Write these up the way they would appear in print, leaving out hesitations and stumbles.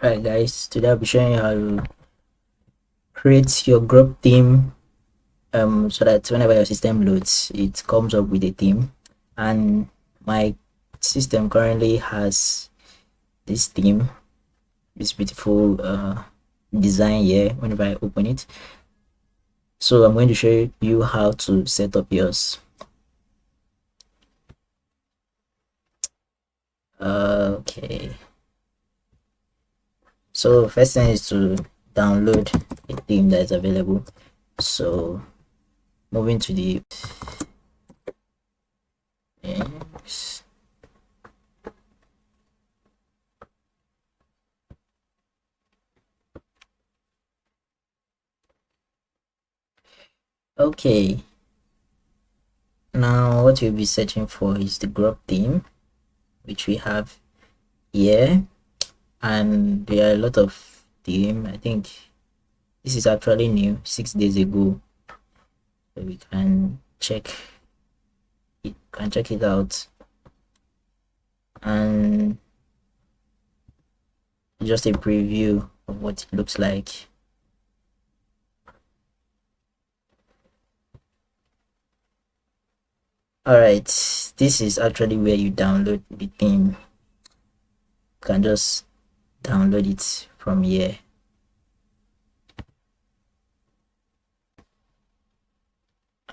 Alright guys, today I'll be showing you how to create your group theme so that whenever your system loads it comes up with a theme. And my system currently has this theme, this beautiful design here whenever I open it. So I'm going to show you how to set up yours. Okay, so first thing is to download a theme that is available. So moving to the yes. Okay, now what you'll be searching for is the GRUB theme, which we have here, and there are a lot of theme. I think this is actually new, 6 days ago, so we can check it out. And just a preview of what it looks like. Alright, this is actually where you download the theme. You can just download it from here.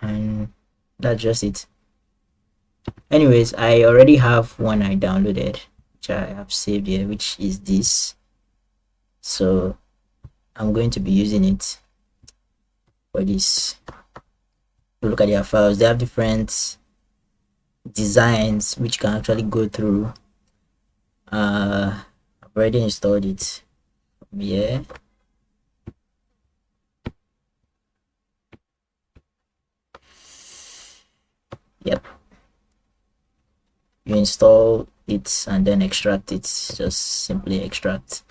And that's just it. Anyways, I already have one I downloaded, which I have saved here, which is this. So I'm going to be using it for this. Look at their files. They have different designs which can actually go through. I've already installed it from here. Yep, you install it and then extract it. Just simply extract.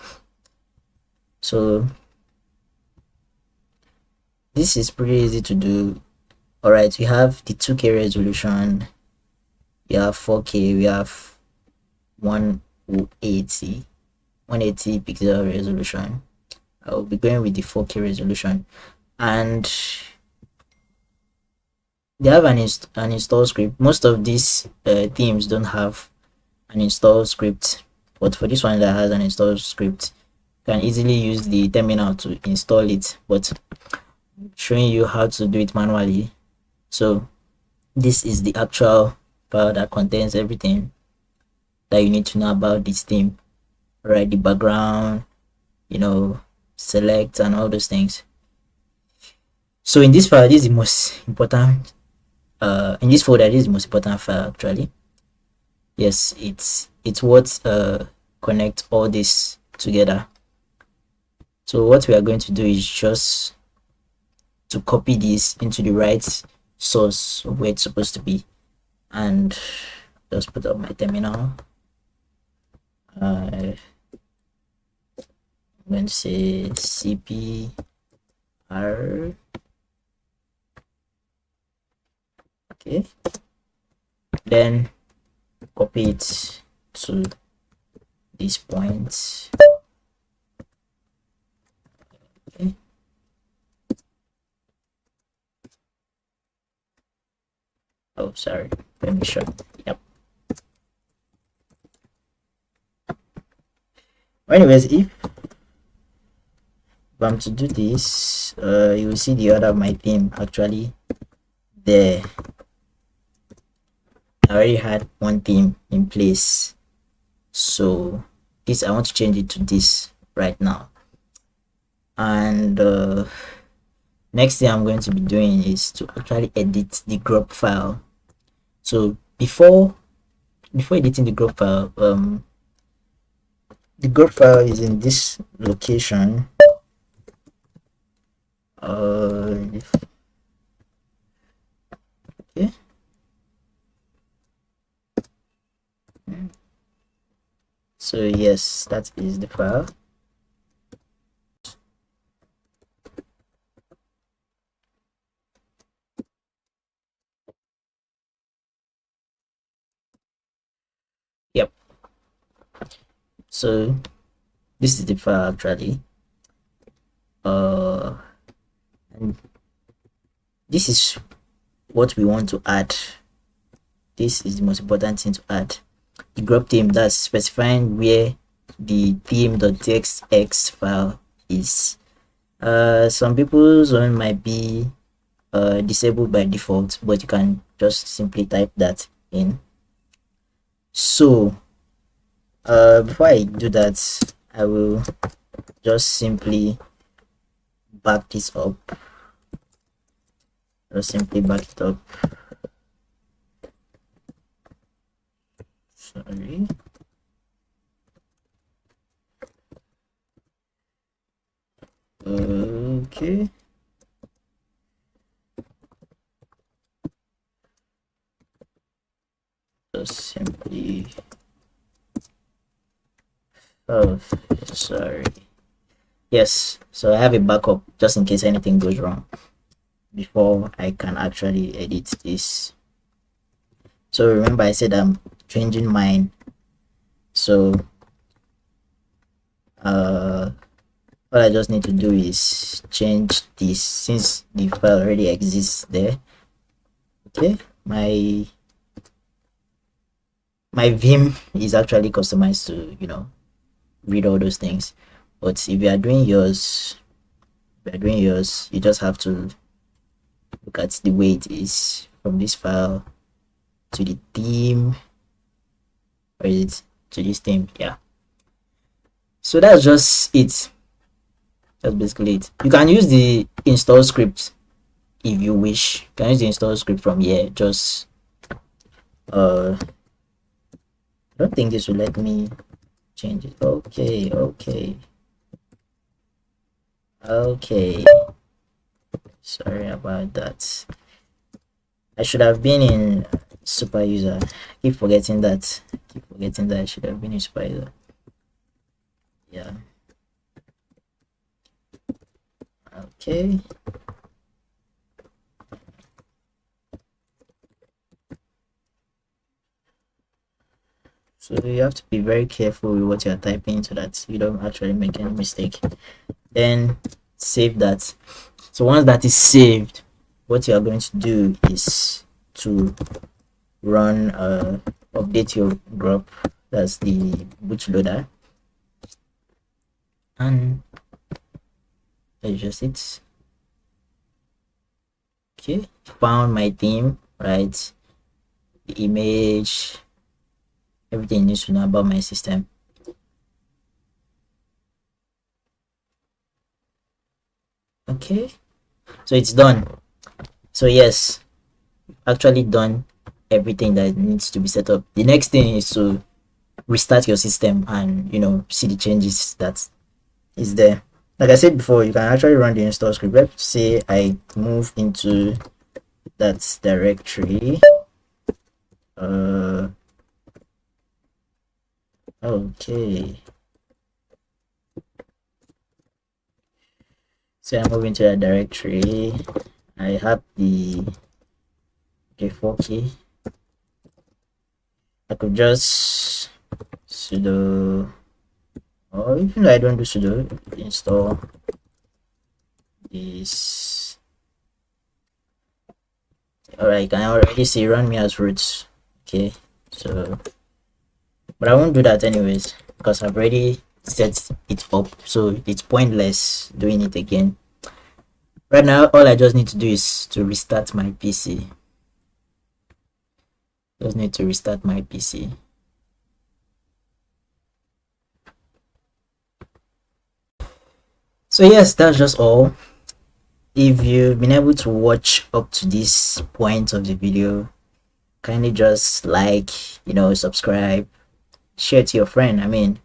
So this is pretty easy to do. All right, we have the 2K resolution, we have 4K, we have 180 pixel resolution. I will be going with the 4K resolution, and they have an install script. Most of these themes don't have an install script, but for this one that has an install script, you can easily use the terminal to install it, but I'm showing you how to do it manually. So this is the actual file that contains everything that you need to know about this theme. Right, the background, select and all those things. So in this file, this is the most important in this folder, this is the most important file actually. Yes, it's what connect all this together. So what we are going to do is just to copy this into the right source of where it's supposed to be, and just put up my terminal. I'm going to say cpr, okay, then copy it to this point. Okay, oh sorry, let me show. Yep. Anyways, if I'm to do this, you will see the order of my theme actually there. I already had one theme in place, so this I want to change it to this right now. And next thing I'm going to be doing is to actually edit the GRUB file. So before editing the GRUB file, the GRUB file is in this location. Okay. So yes, that is the file. Yep. So This is the file actually. And this is what we want to add. This is the most important thing to add. The GRUB theme, that's specifying where the theme.txx file is. Some people's own might be disabled by default, but you can just simply type that in. So before I do that, I will just simply back this up. Just simply back it up. Sorry. Okay. Just simply. Oh, sorry. Yes, so I have a backup just in case anything goes wrong before I can actually edit this. So remember I said I'm changing mine. So all I just need to do is change this since the file already exists there. Okay, my Vim is actually customized to, you know, read all those things. But if you are doing yours, you just have to look at the way it is from this file to the theme. Or is it to this theme? Yeah. So that's just it. That's basically it. You can use the install script if you wish. You can use the install script from here. Just I don't think this will let me change it. Okay. Sorry about that. I should have been in super user. Keep forgetting that. I should have been in super user. Yeah. Okay. So you have to be very careful with what you're typing so that you don't actually make any mistake. Then save that. So once that is saved, what you are going to do is to run update your GRUB, that's the bootloader, and that's just it. Okay, found my theme, right? The image, everything you need to know about my system. Okay, so it's done. So yes, actually done everything that needs to be set up. The next thing is to restart your system and, you know, see the changes that is there. Like I said before, you can actually run the install script. Let's say I move into that directory. Okay, so I move into that directory. I have the 4K. I could just sudo, or even though I don't do sudo, install this. Alright, you can already see run me as root. Okay, so but I won't do that anyways because I've already set it up, so it's pointless doing it again. Right now all I just need to do is to restart my PC. Just need to restart my PC. So yes, that's just all. If you've been able to watch up to this point of the video, kindly just like, you know, subscribe, share to your friend. I mean,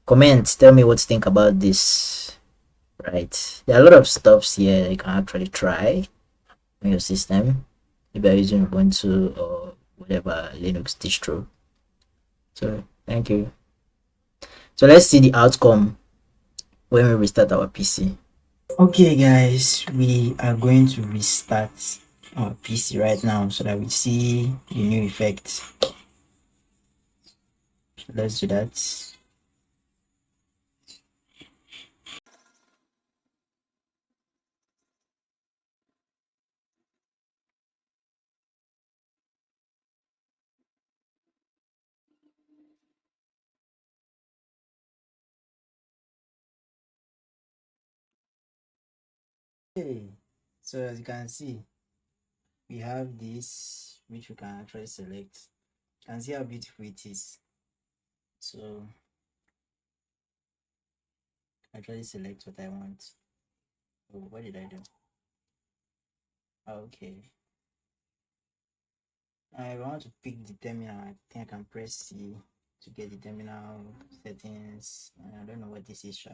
comment, tell me what you think about this. Right, there are a lot of stuffs here you can actually try on your system if you're using Ubuntu or whatever Linux distro. So thank you. So let's see the outcome when we restart our PC. Okay guys, we are going to restart our PC right now so that we see the new effect. So let's do that. Okay, so as you can see, we have this which we can actually select. You can see how beautiful it is. So actually select what I want. Oh, what did I do? Okay. I want to pick the terminal. I think I can press C to get the terminal settings. I don't know what this is,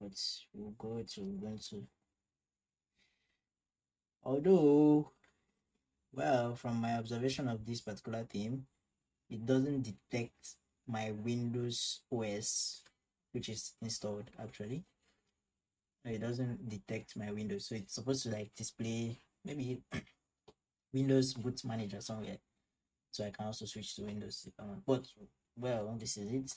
but we'll go to Ubuntu. Although, well, from my observation of this particular theme, it doesn't detect my Windows OS, which is installed actually. It doesn't detect my Windows, so it's supposed to like display maybe Windows Boot Manager somewhere, so I can also switch to Windows. But well, this is it.